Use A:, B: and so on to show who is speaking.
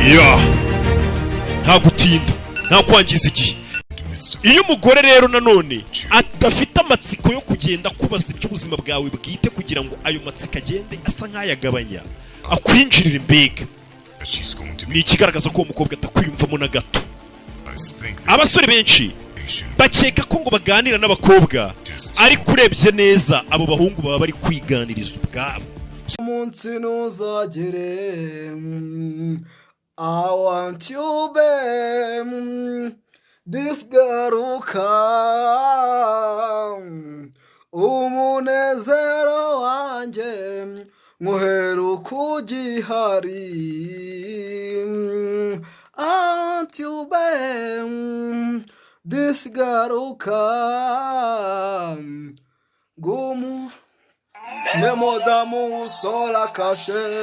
A: ya nta gutinda nta kwangiza igihe. Iyo umugore rero nanone adafite amatsiko yo kugenda kubaza iby'ubuzima bwawe bwite kugira ngo ayo matsiko agende asa nk'ayagabanya akwinjirira imbega, ni ikigaragaza ko uwo mukobwa atakwiyumvamo na gato. Abasore benshi bakeka ko ngo baganira n'abakobwa, ariko urebye neza abo bahungu baba bari kwiganiriza ubwabo.
B: Umunsi ntuzagere, I want you babe, this garuka, umunezero wanjye nkuheruka ugihari, I want you babe, this garuka, gumu Memo da mu sola caché.